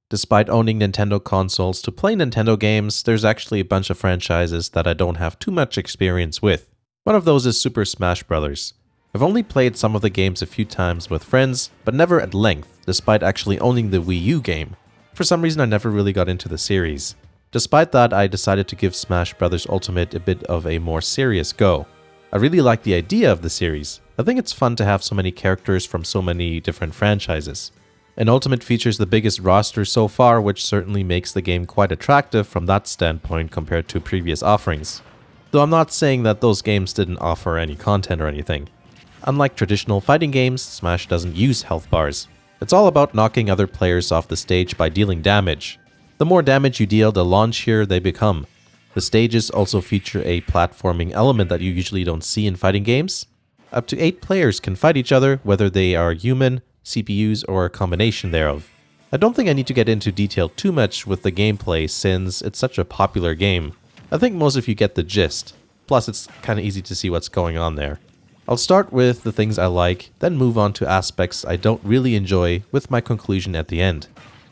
Despite owning Nintendo consoles to play Nintendo games, there's actually a bunch of franchises that I don't have too much experience with. One of those is Super Smash Bros. I've only played some of the games a few times with friends, but never at length, despite actually owning the Wii U game. For some reason I never really got into the series. Despite that, I decided to give Smash Bros. Ultimate a bit of a more serious go. I really like the idea of the series. I think it's fun to have so many characters from so many different franchises. And Ultimate features the biggest roster so far, which certainly makes the game quite attractive from that standpoint compared to previous offerings. Though I'm not saying that those games didn't offer any content or anything. Unlike traditional fighting games, Smash doesn't use health bars. It's all about knocking other players off the stage by dealing damage. The more damage you deal, the launchier they become. The stages also feature a platforming element that you usually don't see in fighting games. Up to 8 players can fight each other, whether they are human, CPUs, or a combination thereof. I don't think I need to get into detail too much with the gameplay since it's such a popular game. I think most of you get the gist. Plus, it's kinda easy to see what's going on there. I'll start with the things I like, then move on to aspects I don't really enjoy, with my conclusion at the end.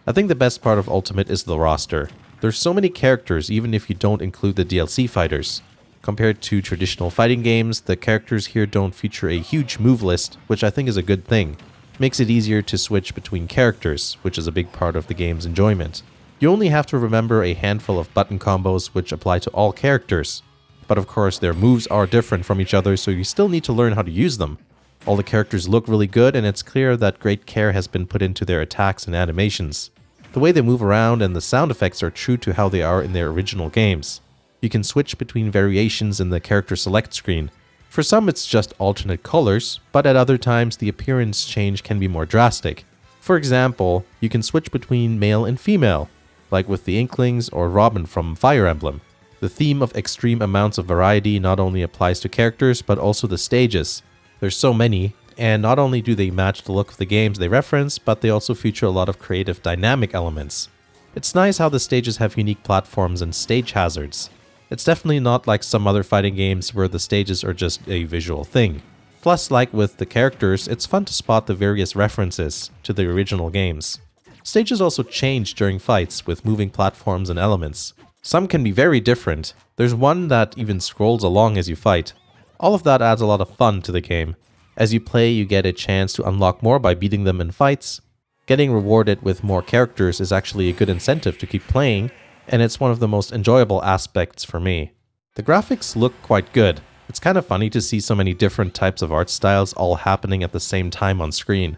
I think the best part of Ultimate is the roster. There's so many characters even if you don't include the DLC fighters. Compared to traditional fighting games, the characters here don't feature a huge move list, which I think is a good thing. Makes it easier to switch between characters, which is a big part of the game's enjoyment. You only have to remember a handful of button combos which apply to all characters. But of course, their moves are different from each other, so you still need to learn how to use them. All the characters look really good, and it's clear that great care has been put into their attacks and animations. The way they move around and the sound effects are true to how they are in their original games. You can switch between variations in the character select screen. For some it's just alternate colors, but at other times the appearance change can be more drastic. For example, you can switch between male and female, like with the Inklings or Robin from Fire Emblem. The theme of extreme amounts of variety not only applies to characters, but also the stages. There's so many, and not only do they match the look of the games they reference, but they also feature a lot of creative dynamic elements. It's nice how the stages have unique platforms and stage hazards. It's definitely not like some other fighting games where the stages are just a visual thing. Plus, like with the characters, it's fun to spot the various references to the original games. Stages also change during fights with moving platforms and elements. Some can be very different. There's one that even scrolls along as you fight. All of that adds a lot of fun to the game. As you play, you get a chance to unlock more by beating them in fights. Getting rewarded with more characters is actually a good incentive to keep playing, and it's one of the most enjoyable aspects for me. The graphics look quite good. It's kind of funny to see so many different types of art styles all happening at the same time on screen.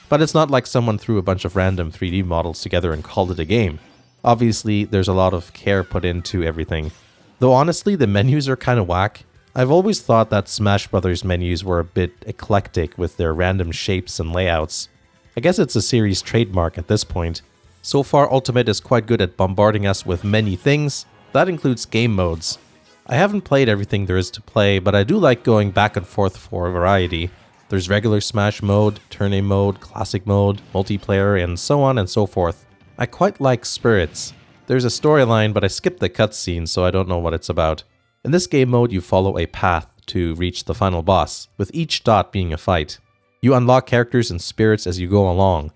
But it's not like someone threw a bunch of random 3D models together and called it a game. Obviously, there's a lot of care put into everything. Though honestly, the menus are kind of whack. I've always thought that Smash Bros. Menus were a bit eclectic with their random shapes and layouts. I guess it's a series trademark at this point. So far, Ultimate is quite good at bombarding us with many things. That includes game modes. I haven't played everything there is to play, but I do like going back and forth for variety. There's regular Smash mode, Turn A mode, Classic mode, multiplayer, and so on and so forth. I quite like Spirits. There's a storyline, but I skipped the cutscene, so I don't know what it's about. In this game mode, you follow a path to reach the final boss, with each dot being a fight. You unlock characters and spirits as you go along.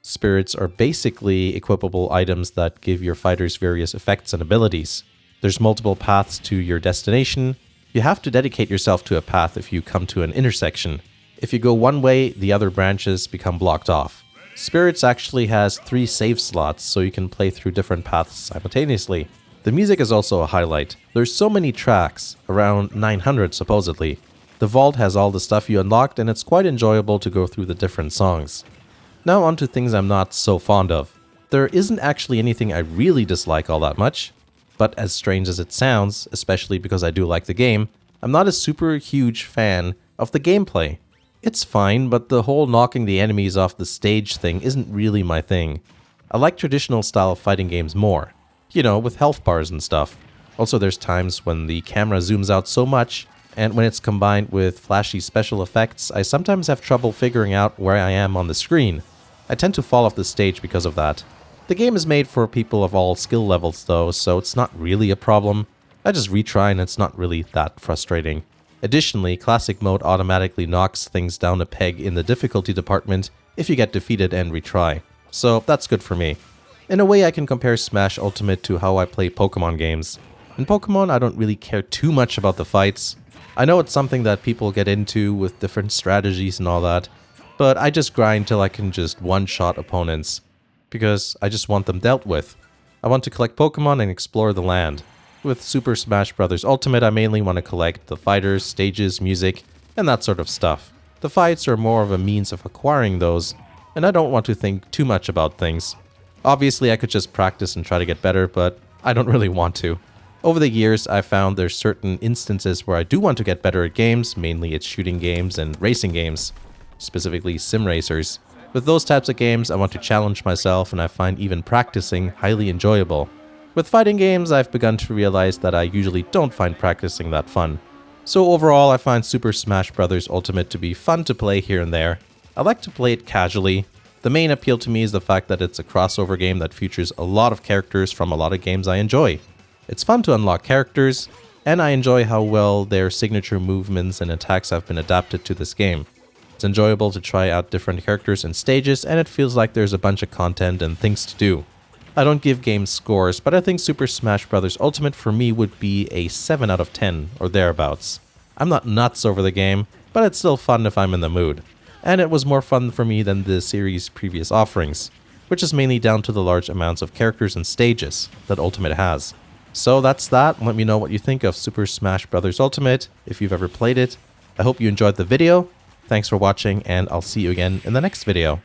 Spirits are basically equipable items that give your fighters various effects and abilities. There's multiple paths to your destination. You have to dedicate yourself to a path if you come to an intersection. If you go one way, the other branches become blocked off. Spirits actually has 3 save slots, so you can play through different paths simultaneously. The music is also a highlight. There's so many tracks, around 900 supposedly. The vault has all the stuff you unlocked, and it's quite enjoyable to go through the different songs. Now on to things I'm not so fond of. There isn't actually anything I really dislike all that much, but as strange as it sounds, especially because I do like the game, I'm not a super huge fan of the gameplay. It's fine, but the whole knocking the enemies off the stage thing isn't really my thing. I like traditional style fighting games more. You know, with health bars and stuff. Also, there's times when the camera zooms out so much, and when it's combined with flashy special effects, I sometimes have trouble figuring out where I am on the screen. I tend to fall off the stage because of that. The game is made for people of all skill levels though, so it's not really a problem. I just retry and it's not really that frustrating. Additionally, Classic mode automatically knocks things down a peg in the difficulty department if you get defeated and retry. So that's good for me. In a way, I can compare Smash Ultimate to how I play Pokemon games. In Pokemon, I don't really care too much about the fights. I know it's something that people get into with different strategies and all that, but I just grind till I can just one-shot opponents, because I just want them dealt with. I want to collect Pokemon and explore the land. With Super Smash Bros. Ultimate, I mainly want to collect the fighters, stages, music, and that sort of stuff. The fights are more of a means of acquiring those, and I don't want to think too much about things. Obviously, I could just practice and try to get better, but I don't really want to. Over the years, I've found there's certain instances where I do want to get better at games, mainly it's shooting games and racing games, specifically sim racers. With those types of games, I want to challenge myself, and I find even practicing highly enjoyable. With fighting games, I've begun to realize that I usually don't find practicing that fun. So overall, I find Super Smash Bros. Ultimate to be fun to play here and there. I like to play it casually. The main appeal to me is the fact that it's a crossover game that features a lot of characters from a lot of games I enjoy. It's fun to unlock characters, and I enjoy how well their signature movements and attacks have been adapted to this game. It's enjoyable to try out different characters and stages, and it feels like there's a bunch of content and things to do. I don't give games scores, but I think Super Smash Bros. Ultimate for me would be a 7 out of 10 or thereabouts. I'm not nuts over the game, but it's still fun if I'm in the mood. And it was more fun for me than the series' previous offerings, which is mainly down to the large amounts of characters and stages that Ultimate has. So that's that. Let me know what you think of Super Smash Bros. Ultimate, if you've ever played it. I hope you enjoyed the video. Thanks for watching, and I'll see you again in the next video.